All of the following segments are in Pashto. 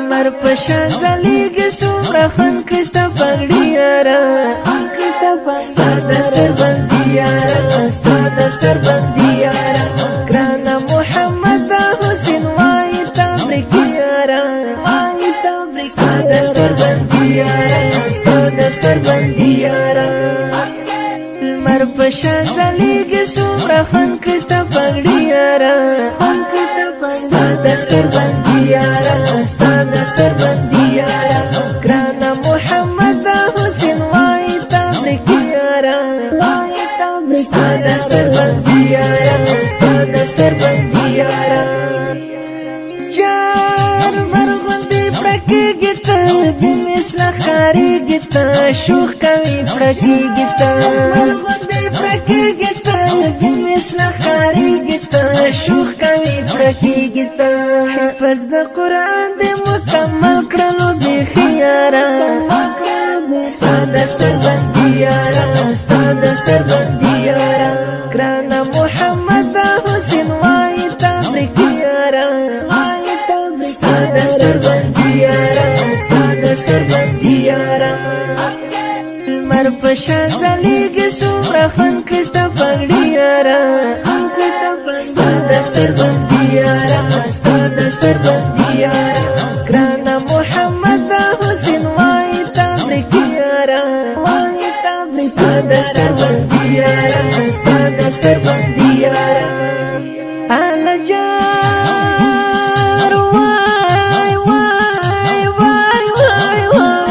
مرپشان زلیگی سمرا خون کریستوفر دیارا ستا دستر بندیارا ستا دستر بندیارا گرانا محمد حسین وائی تابرکیارا ستا دستر بندیارا ستا دستر بندیارا مرپشان زلیگی سمرا خون کریستوفر دیارا ستا دستر بندیارا ستا دستر بندیارا گرانا محمد حسین وائی تابرکیارا ستا دستر بندیارا ستا دستر بندیارا جار مرغندی پڑکی گیتا بمثل خاری گیتا شوخ کوي پڑکی گیتا مرغندی پڑکی گیتا بمثل خاری گیتا شوخ کوي پڑکی گیتا حفظ د قرآن د مکمل کړلو بی خیارا ستا دستر بندیارا ستا دستر بندیارا گرانا محمد حسین وائی تابرکیارا ستا دستر بندیارا ستا دستر بندیارا مرپشان زلیگی سمرا خون کریستوفر دیارا ستا دستر بندیارا ستا دستر بندیارا گرانا محمد حسین وائی تابرکیارا ستا دستر بندیارا ستا دستر بندیارا آلا جار وائی وائی وائی وائی وائی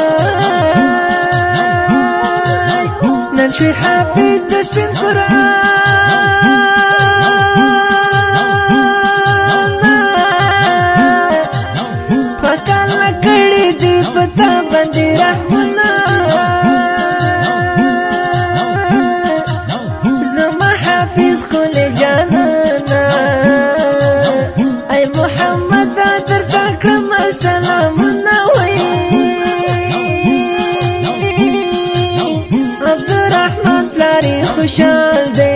ننشوی حافظ دسپین قرآن فکال نکڑی دی پتا بندی رحمنا زما حافظ کل جانانا ای محمد در تاکرم سلامنا وی عبدالرحمن پلاری خوشال دے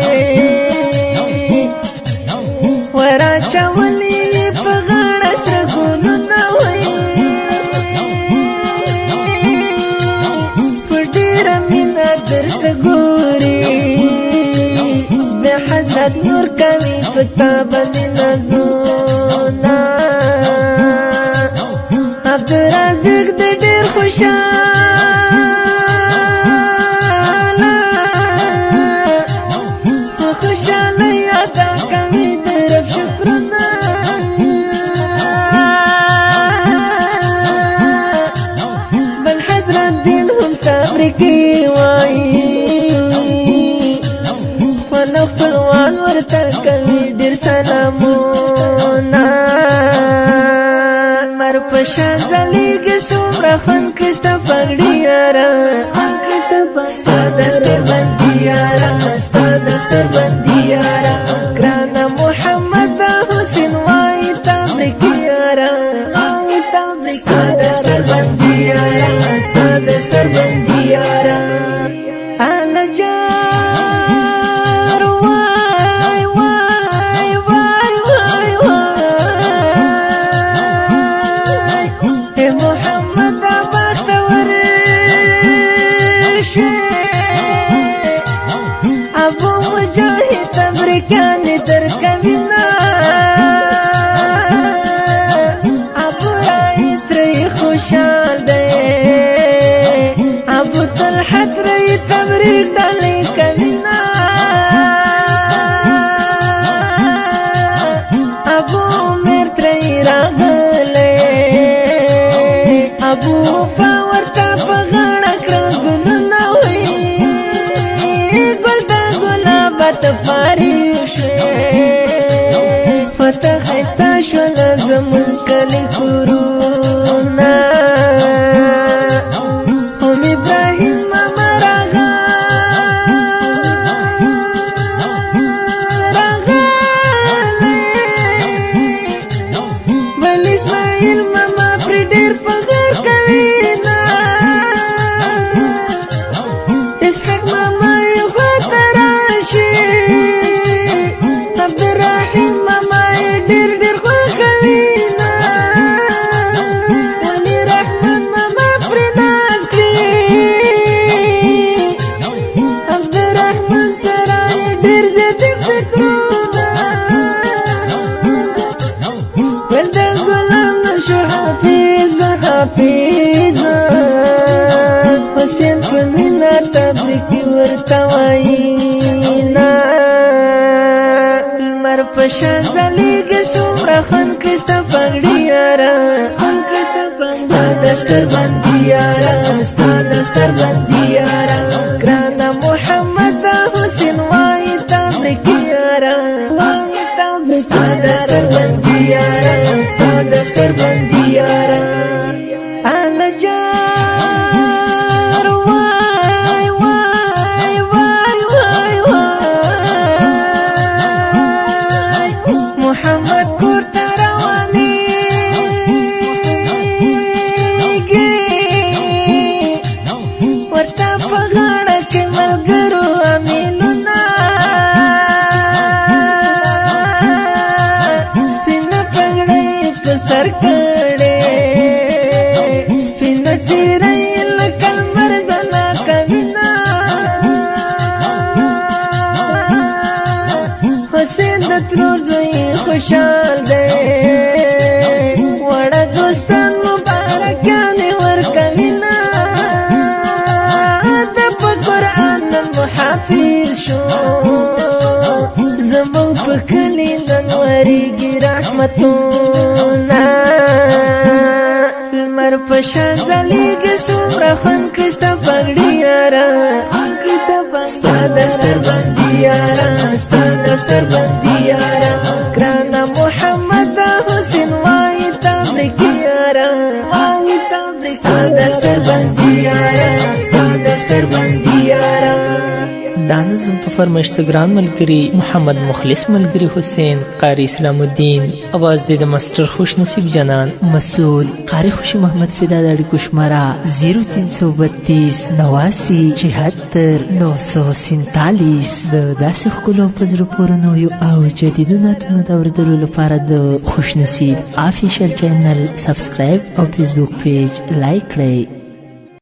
ورا چاولی پغاڑ سرگولنا وی پردیر مینا در تگوری بے حضرت نور کوي پتا بندی نزونا عبدالرازق د ډیر خوشاله خوشاله یادا کوي د رب شکرونه بل حضرت دین هم تبریکی وایي خپل خپلوان ورته کوي ډیر سلامونه مرپشان زلیگی سمرا خون کریستوفر دیارا ستا دستر بندیارا ستا دستر بندیارا گرانا محمد حسین وائی تابرکیارا ستا دستر بندیارا ستا دستر بندیارا آلا جار وائی وائی وائی وائی وائی اے محمد بختور ابو مجاہد تبریکان در کمینا ابو رائی تری خوشال دے ابو طلحت رائی تبریک ڈالی کمینا ابو عمر تری راغلے ابو پاور تا پغاڑا کرگلنا ہوئی گلدا گلابت پاری شوی فتح خیستا شول زمون کلی کرونا هم ابراہیم ماما راغا راغالی بل اسماعیل ماما پر ډیر پغار کوي پشان زلیگی سمرا خن کرستا پگڑی یارا ستا دستر بندی یارا ستا دستر بندی یارا گرانا محمد حسین وائی تابلکی یارا ستا دستر بندی یارا ستا دستر بندی یارا آنا جار وای وای وای وای وای محمد کورتا روانیگی ورطا پغاڑا کے ملگرو امینونا سپینا پگڑی کسر کڑے سپینا تیرائی لکل مرزنا کبینا حسین دترور زوئی خوشحال دے وڑا دوستان مبارکانی ورکوینا دب قرآن محافظ شو زمان پکلی ننوریگی رحمتونا المر پشان زلیگی سمرا خن کرستا پگڑی یارا ستا دستر بندی یارا ستا دستر بندی یارا گرانا محمد حسین وائی تابلکی یارا ستا دستر بندی یارا ستا دستر بندی یارا دا نظم په فرمایشته ګران ملګري محمد مخلص ملګري حسین قاری اسلام الدین आवाज د مستر خوش نصیب جنان مسئول قاری خوشی محمد فدا د اړیکو شماره 0332 89 76 947 د داسې ښکلو په زړه پورې نویو او جدیدو نعتونو د اورېدلو لپاره د خوش نصیب افیشل چینل سبسکرایب او فیسبوک پیج لایک کړئ.